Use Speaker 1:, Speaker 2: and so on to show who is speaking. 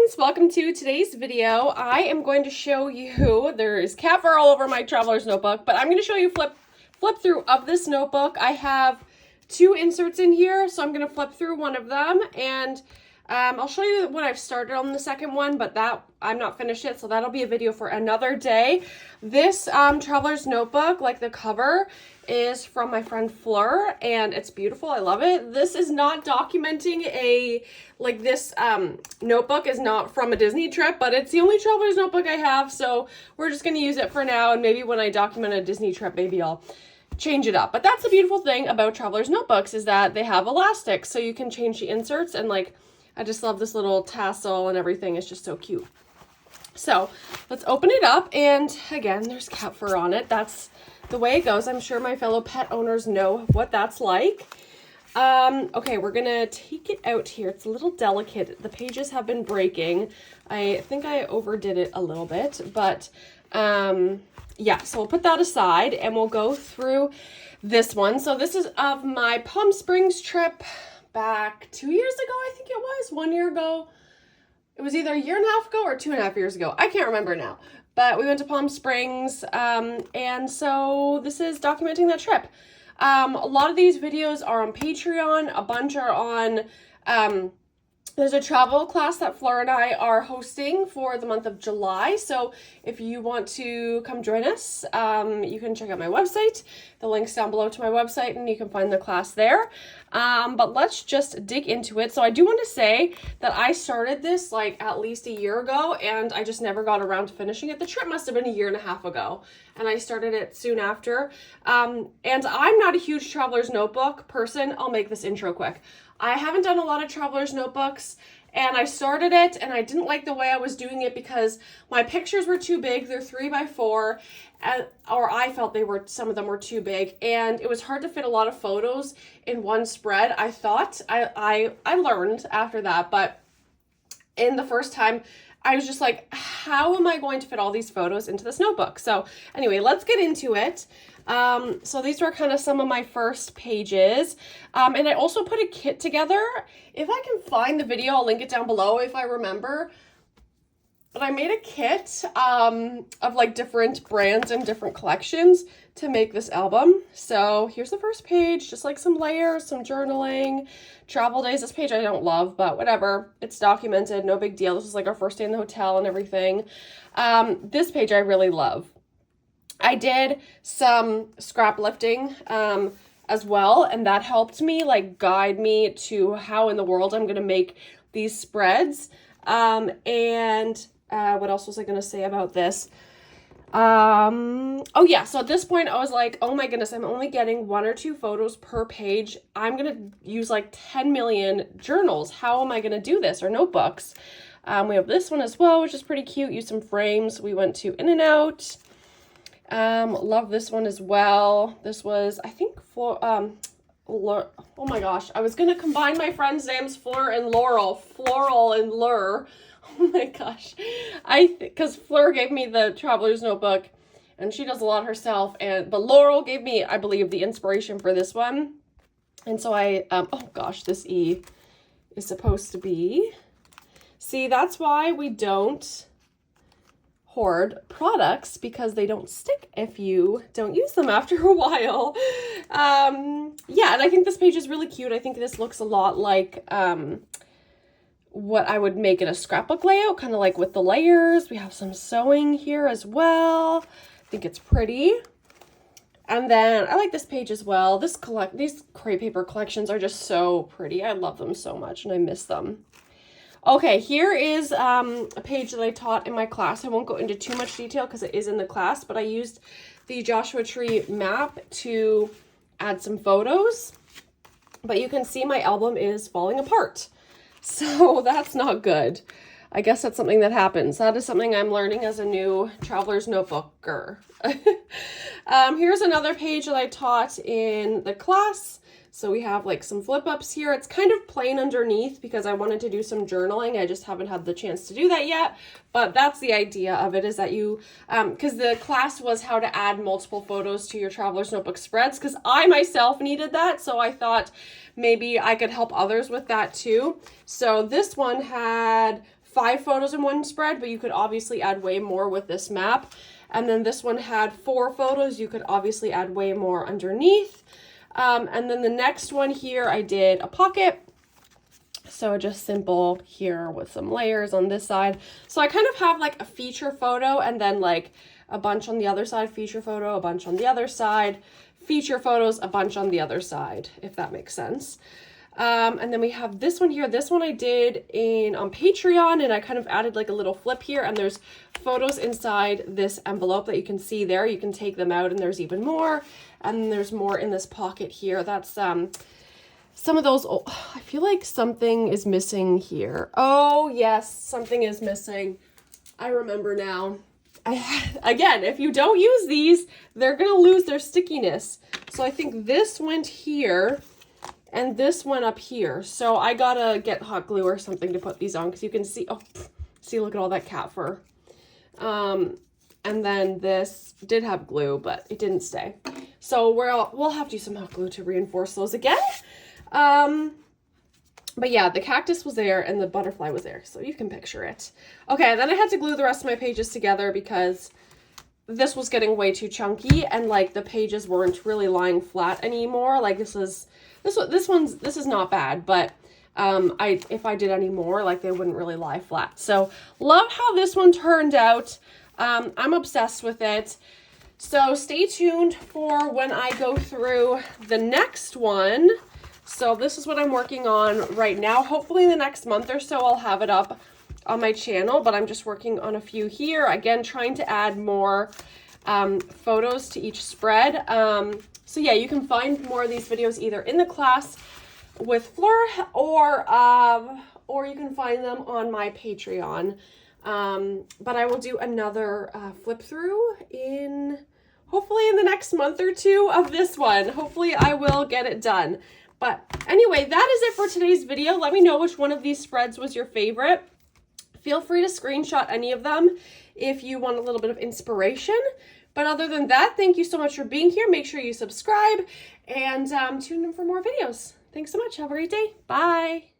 Speaker 1: friends, welcome to today's video. I am going to show you, there is cat fur all over my traveler's notebook, but I'm going to show you flip through of this notebook. I have two inserts in here, so I'm going to flip through one of them, and I'll show you what I've started on the second one, but that I'm not finished yet, so that'll be a video for another day. This traveler's notebook, like the cover, is from my friend Fleur, and it's beautiful. I love it. This is not documenting this notebook is not from a Disney trip, but it's the only traveler's notebook I have, so we're just going to use it for now, and maybe when I document a Disney trip, maybe I'll change it up. But that's the beautiful thing about traveler's notebooks, is that they have elastic, so you can change the inserts, and I just love this little tassel and everything. It's just so cute. So let's open it up, and again, there's cat fur on it. That's the way it goes. I'm sure my fellow pet owners know what that's like. Okay, we're gonna take it out here. It's a little delicate. The pages have been breaking. I think I overdid it a little bit, but yeah, so we'll put that aside and we'll go through this one. So this is of my Palm Springs trip back 2 years ago, I think it was, 1 year ago. It was either a year and a half ago or 2.5 years ago. I can't remember now. But we went to Palm Springs, and so this is documenting that trip. A lot of these videos are on Patreon. A bunch are on, there's a travel class that Fleur and I are hosting for the month of July. So if you want to come join us, you can check out my website. The link's down below to my website, and you can find the class there. But let's just dig into it. So I do want to say that I started this at least a year ago, and I just never got around to finishing it. The trip must have been a year and a half ago, and I started it soon after. And I'm not a huge traveler's notebook person. I'll make this intro quick. I haven't done a lot of traveler's notebooks, and I started it, and I didn't like the way I was doing it because my pictures were too big. They're 3x4, or I felt some of them were too big, and it was hard to fit a lot of photos in one spread. I thought I learned after that, but in the first time, I was just like, how am I going to fit all these photos into this notebook? So anyway, let's get into it. So these were kind of some of my first pages. And I also put a kit together. If I can find the video, I'll link it down below if I remember. But I made a kit of different brands and different collections to make this album. So here's the first page, just some layers, some journaling, travel days. This page I don't love, but whatever. It's documented, no big deal. This is our first day in the hotel and everything. This page I really love. I did some scrap lifting as well, and that helped me guide me to how in the world I'm going to make these spreads. What else was I going to say about this? Oh yeah, so at this point I was like, oh my goodness, I'm only getting 1 or 2 photos per page. I'm going to use 10 million journals. How am I going to do this, or notebooks? We have this one as well, which is pretty cute. Use some frames. We went to In-N-Out. Love this one as well. This was, I think, oh my gosh, I was going to combine my friends' names, Fleur and Laurel. Floral and Lure. Oh my gosh. Because Fleur gave me the traveler's notebook, and she does a lot herself, but Laurel gave me, I believe, the inspiration for this one. And so oh gosh, this E is supposed to be, see, that's why we don't hoard products, because they don't stick if you don't use them after a while. Yeah, and I think this page is really cute. I think this looks a lot like what I would make in a scrapbook layout, kind of with the layers. We have some sewing here as well. I think it's pretty. And then I like this page as well. These crepe paper collections are just so pretty. I love them so much, and I miss them. Okay, here is a page that I taught in my class. I won't go into too much detail because it is in the class, but I used the Joshua Tree map to add some photos. But you can see my album is falling apart. So that's not good. I guess that's something that happens. That is something I'm learning as a new traveler's notebooker. Here's another page that I taught in the class. So we have some flip ups here. It's kind of plain underneath because I wanted to do some journaling. I just haven't had the chance to do that yet. But that's the idea of it, is that you, because the class was how to add multiple photos to your traveler's notebook spreads, because I myself needed that. So I thought maybe I could help others with that too. So this one had 5 photos in one spread, but you could obviously add way more with this map. And then this one had 4 photos. You could obviously add way more underneath. And then the next one here, I did a pocket. So just simple here with some layers on this side. So I kind of have like a feature photo and then like a bunch on the other side, feature photo, a bunch on the other side, feature photos, a bunch on the other side, if that makes sense. And then we have this one here. This one I did on Patreon, and I kind of added like a little flip here, and there's photos inside this envelope that you can see there. You can take them out and there's even more. And then there's more in this pocket here. That's some of those. Oh, I feel like something is missing here. Oh yes, something is missing. I remember now. Again, if you don't use these, they're gonna lose their stickiness. So I think this went here and this went up here. So I gotta get hot glue or something to put these on, because you can see, oh, see, look at all that cat fur. And then this did have glue, but it didn't stay. So we'll have to use some hot glue to reinforce those again. But yeah, the cactus was there and the butterfly was there, so you can picture it. Okay, then I had to glue the rest of my pages together because this was getting way too chunky and like the pages weren't really lying flat anymore. Like this is not bad, but if I did any more, like they wouldn't really lie flat. So love how this one turned out. I'm obsessed with it. So stay tuned for when I go through the next one. So this is what I'm working on right now. Hopefully in the next month or so, I'll have it up on my channel, but I'm just working on a few here. Again, trying to add more photos to each spread. So yeah, you can find more of these videos either in the class with Fleur or you can find them on my Patreon. But I will do another flip through hopefully in the next month or two of this one. Hopefully I will get it done. But anyway, that is it for today's video. Let me know which one of these spreads was your favorite. Feel free to screenshot any of them if you want a little bit of inspiration. But other than that, thank you so much for being here. Make sure you subscribe and tune in for more videos. Thanks so much. Have a great day. Bye.